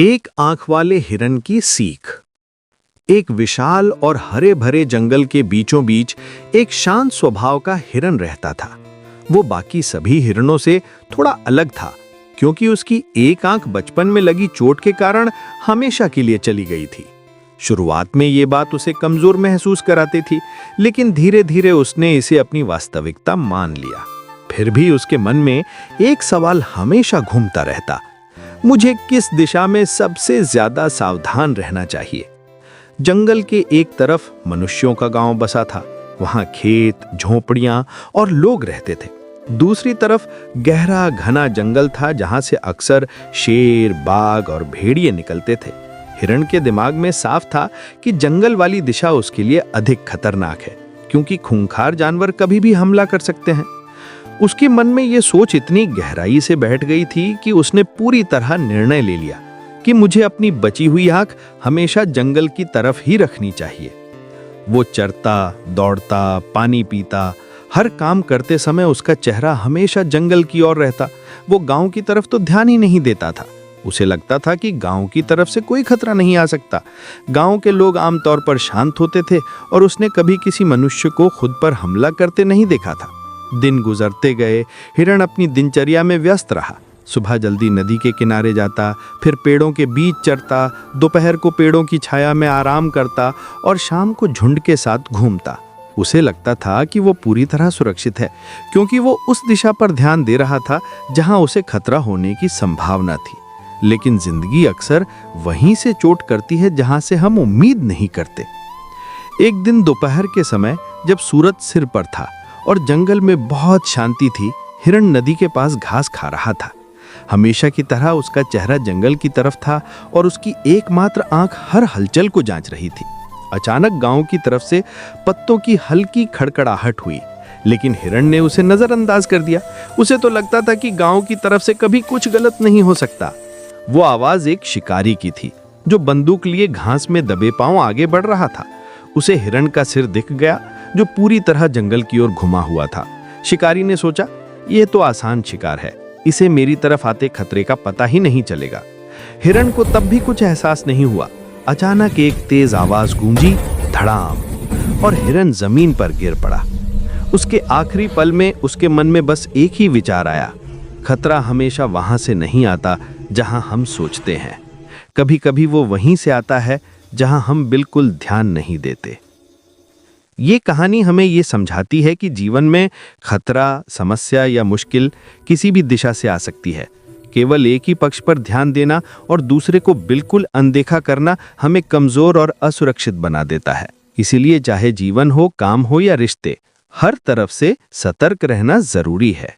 एक आंख वाले हिरन की सीख। एक विशाल और हरे भरे जंगल के बीचों बीच एक शांत स्वभाव का हिरन रहता था। वो बाकी सभी हिरनों से थोड़ा अलग था, क्योंकि उसकी एक आंख बचपन में लगी चोट के कारण हमेशा के लिए चली गई थी। शुरुआत में ये बात उसे कमजोर महसूस कराती थी, लेकिन धीरे धीरे उसने इसे अपनी वास्तविकता मान लिया। फिर भी उसके मन में एक सवाल हमेशा घूमता रहता, मुझे किस दिशा में सबसे ज्यादा सावधान रहना चाहिए। जंगल के एक तरफ मनुष्यों का गांव बसा था, वहां खेत, झोपड़ियां और लोग रहते थे। दूसरी तरफ गहरा घना जंगल था, जहां से अक्सर शेर, बाघ और भेड़िए निकलते थे। हिरण के दिमाग में साफ था कि जंगल वाली दिशा उसके लिए अधिक खतरनाक है, क्योंकि खूंखार जानवर कभी भी हमला कर सकते हैं। उसके मन में यह सोच इतनी गहराई से बैठ गई थी कि उसने पूरी तरह निर्णय ले लिया कि मुझे अपनी बची हुई आंख हमेशा जंगल की तरफ ही रखनी चाहिए। वो चरता, दौड़ता, पानी पीता, हर काम करते समय उसका चेहरा हमेशा जंगल की ओर रहता। वो गांव की तरफ तो ध्यान ही नहीं देता था। उसे लगता था कि गांव की तरफ से कोई खतरा नहीं आ सकता। गांव के लोग आमतौर पर शांत होते थे और उसने कभी किसी मनुष्य को खुद पर हमला करते नहीं देखा था। दिन गुजरते गए, हिरण अपनी दिनचर्या में व्यस्त रहा। सुबह जल्दी नदी के किनारे जाता, फिर पेड़ों के बीच चरता, दोपहर को पेड़ों की छाया में आराम करता और शाम को झुंड के साथ घूमता। उसे लगता था कि वो पूरी तरह सुरक्षित है, क्योंकि वो उस दिशा पर ध्यान दे रहा था जहां उसे खतरा होने की संभावना थी। लेकिन जिंदगी अक्सर वहीं से चोट करती है जहां से हम उम्मीद नहीं करते। एक दिन दोपहर के समय, जब सूरज सिर पर था और जंगल में बहुत शांति थी, हिरण नदी के पास घास खा रहा था। हमेशा की तरह उसका चेहरा जंगल की तरफ था और उसकी एकमात्र आंख हर हलचल को जांच रही थी। अचानक गांव की तरफ से पत्तों की हल्की खड़खड़ाहट हुई, लेकिन हिरण ने उसे नजरअंदाज कर दिया। उसे तो लगता था कि गांव की तरफ से कभी कुछ गलत नहीं हो सकता। वो आवाज एक शिकारी की थी, जो बंदूक लिए घास में दबे पांव आगे बढ़ रहा था। उसे हिरण का सिर दिख गया, जो पूरी तरह जंगल की ओर घुमा हुआ था। शिकारी ने सोचा, यह तो आसान शिकार है, इसे मेरी तरफ आते खतरे का पता ही नहीं चलेगा। हिरण को तब भी कुछ एहसास नहीं हुआ। अचानक एक तेज आवाज गूंजी, धड़ाम, और हिरण जमीन पर गिर पड़ा। उसके आखिरी पल में उसके मन में बस एक ही विचार आया, खतरा हमेशा वहां से नहीं आता जहां हम सोचते हैं। कभी कभी वो वहीं से आता है जहां हम बिल्कुल ध्यान नहीं देते। ये कहानी हमें ये समझाती है कि जीवन में खतरा, समस्या या मुश्किल किसी भी दिशा से आ सकती है। केवल एक ही पक्ष पर ध्यान देना और दूसरे को बिल्कुल अनदेखा करना हमें कमजोर और असुरक्षित बना देता है। इसीलिए चाहे जीवन हो, काम हो या रिश्ते, हर तरफ से सतर्क रहना जरूरी है।